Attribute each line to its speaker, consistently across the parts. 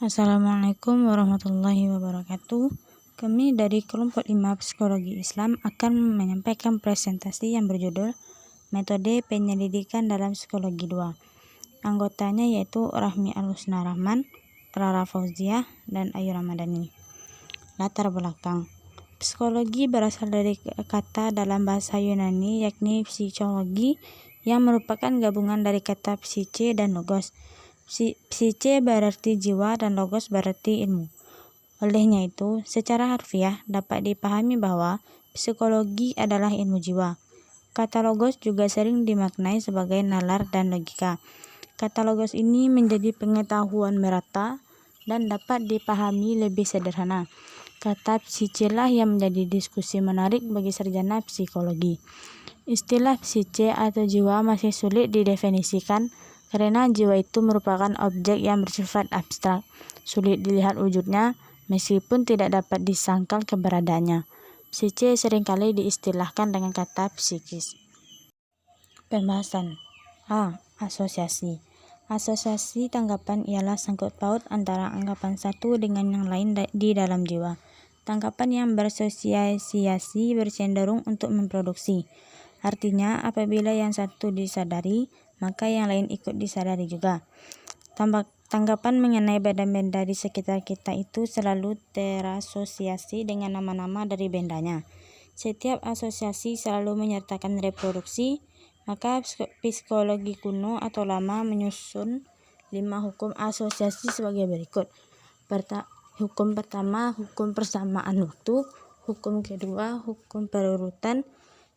Speaker 1: Assalamualaikum warahmatullahi wabarakatuh. Kami dari kelompok 5 Psikologi Islam akan menyampaikan presentasi yang berjudul Metode Penyelidikan dalam Psikologi 2. Anggotanya yaitu Rahmi Alusna Rahman, Rara Fauziah, dan Ayu Ramadhani. Latar belakang. Psikologi berasal dari kata dalam bahasa Yunani yakni psikologi yang merupakan gabungan dari kata psike dan logos. Psike berarti jiwa dan logos berarti ilmu. Olehnya itu, secara harfiah dapat dipahami bahwa psikologi adalah ilmu jiwa. Kata logos juga sering dimaknai sebagai nalar dan logika. Kata logos ini menjadi pengetahuan merata dan dapat dipahami lebih sederhana. Kata psike lah yang menjadi diskusi menarik bagi sarjana psikologi. Istilah psike atau jiwa masih sulit didefinisikan karena jiwa itu merupakan objek yang bersifat abstrak, sulit dilihat wujudnya, meskipun tidak dapat disangkal keberadaannya. Psike seringkali diistilahkan dengan kata psikis. Pembahasan A. Asosiasi. Asosiasi tanggapan ialah sangkut paut antara anggapan satu dengan yang lain di dalam jiwa. Tanggapan yang bersosiasi bercenderung untuk memproduksi. Artinya, apabila yang satu disadari, maka yang lain ikut disadari juga. Tanggapan mengenai benda-benda di sekitar kita itu selalu terasosiasi dengan nama-nama dari bendanya. Setiap asosiasi selalu menyertakan reproduksi, maka psikologi kuno atau lama menyusun 5 hukum asosiasi sebagai berikut. Hukum pertama, hukum persamaan waktu. Hukum kedua, hukum perurutan.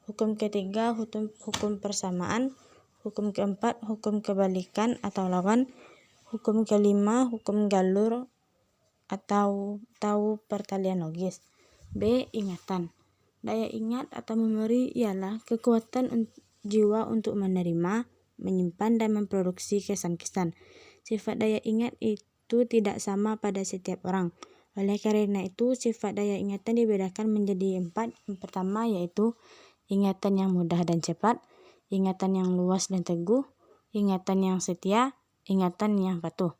Speaker 1: Hukum ketiga, hukum persamaan. Hukum keempat, hukum kebalikan atau lawan. Hukum kelima, hukum galur atau pertalian logis. B. Ingatan. Daya ingat atau memori ialah kekuatan jiwa untuk menerima, menyimpan, dan memproduksi kesan-kesan. Sifat daya ingat itu tidak sama pada setiap orang. Oleh karena itu, sifat daya ingatan dibedakan menjadi 4. Yang pertama yaitu ingatan yang mudah dan cepat, ingatan yang luas dan teguh, ingatan yang setia, ingatan yang patuh.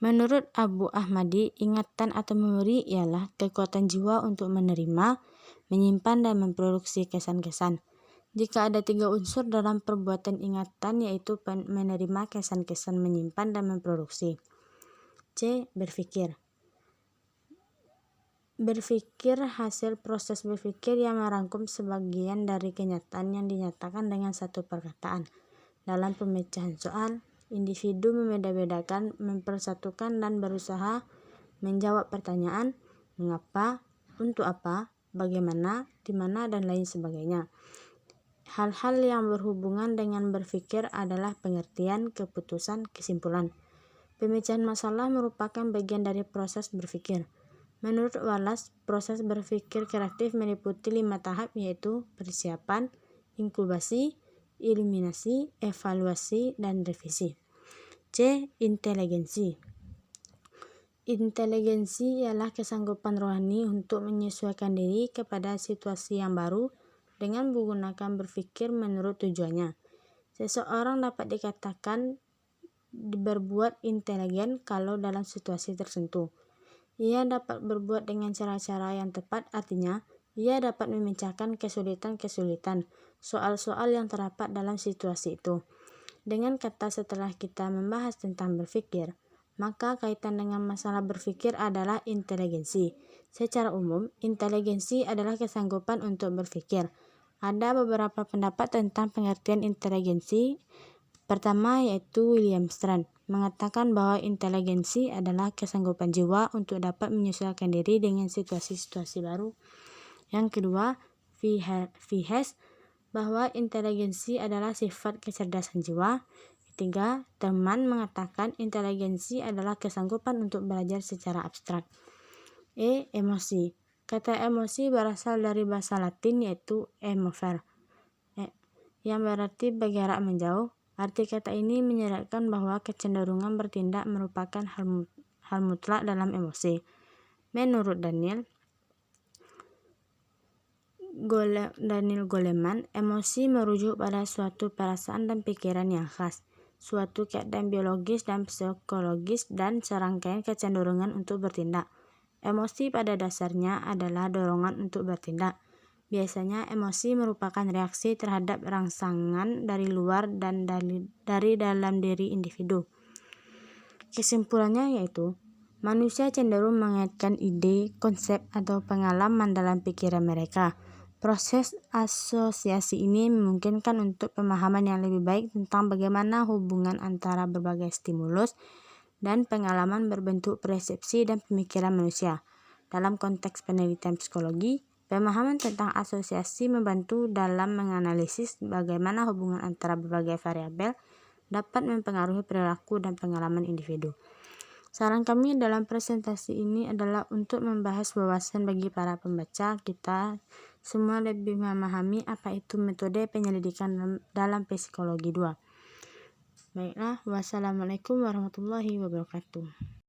Speaker 1: Menurut Abu Ahmadi, ingatan atau memori ialah kekuatan jiwa untuk menerima, menyimpan, dan memproduksi kesan-kesan. Jika ada 3 unsur dalam perbuatan ingatan yaitu menerima, kesan-kesan, menyimpan, dan memproduksi. C. Berpikir. Berpikir hasil proses berpikir yang merangkum sebagian dari kenyataan yang dinyatakan dengan satu perkataan. Dalam pemecahan soal, individu membeda-bedakan, mempersatukan, dan berusaha menjawab pertanyaan mengapa, untuk apa, bagaimana, di mana, dan lain sebagainya. Hal-hal yang berhubungan dengan berpikir adalah pengertian, keputusan, kesimpulan. Pemecahan masalah merupakan bagian dari proses berpikir. Menurut Wallace, proses berpikir kreatif meliputi 5 tahap yaitu persiapan, inkubasi, eliminasi, evaluasi, dan revisi. C. Inteligensi. Inteligensi ialah kesanggupan rohani untuk menyesuaikan diri kepada situasi yang baru dengan menggunakan berpikir menurut tujuannya. Seseorang dapat dikatakan berbuat inteligen kalau dalam situasi tertentu. Ia dapat berbuat dengan cara-cara yang tepat, artinya ia dapat memecahkan kesulitan-kesulitan, soal-soal yang terdapat dalam situasi itu. Dengan kata, setelah kita membahas tentang berpikir, maka kaitan dengan masalah berpikir adalah inteligensi. Secara umum, inteligensi adalah kesanggupan untuk berpikir. Ada beberapa pendapat tentang pengertian inteligensi. Pertama yaitu William Strand mengatakan bahwa inteligensi adalah kesanggupan jiwa untuk dapat menyesuaikan diri dengan situasi-situasi baru. Yang kedua, Hess bahwa inteligensi adalah sifat kecerdasan jiwa. Ketiga, Teman mengatakan inteligensi adalah kesanggupan untuk belajar secara abstrak. Emosi. Kata emosi berasal dari bahasa Latin yaitu emovere, yang berarti bergerak menjauh. Arti kata ini menyeratkan bahwa kecenderungan bertindak merupakan hal mutlak dalam emosi. Menurut Daniel Goleman, emosi merujuk pada suatu perasaan dan pikiran yang khas. suatu keadaan biologis dan psikologis, dan serangkaian kecenderungan untuk bertindak. Emosi pada dasarnya adalah dorongan untuk bertindak. Biasanya emosi merupakan reaksi terhadap rangsangan dari luar dan dari dalam diri individu. Kesimpulannya yaitu, manusia cenderung mengaitkan ide, konsep, atau pengalaman dalam pikiran mereka. Proses asosiasi ini memungkinkan untuk pemahaman yang lebih baik tentang bagaimana hubungan antara berbagai stimulus dan pengalaman berbentuk persepsi dan pemikiran manusia. Dalam konteks penelitian psikologi, pemahaman tentang asosiasi membantu dalam menganalisis bagaimana hubungan antara berbagai variabel dapat mempengaruhi perilaku dan pengalaman individu. Saran kami dalam presentasi ini adalah untuk membahas wawasan bagi para pembaca kita semua lebih memahami apa itu metode penyelidikan dalam psikologi 2. Baiklah, wassalamualaikum warahmatullahi wabarakatuh.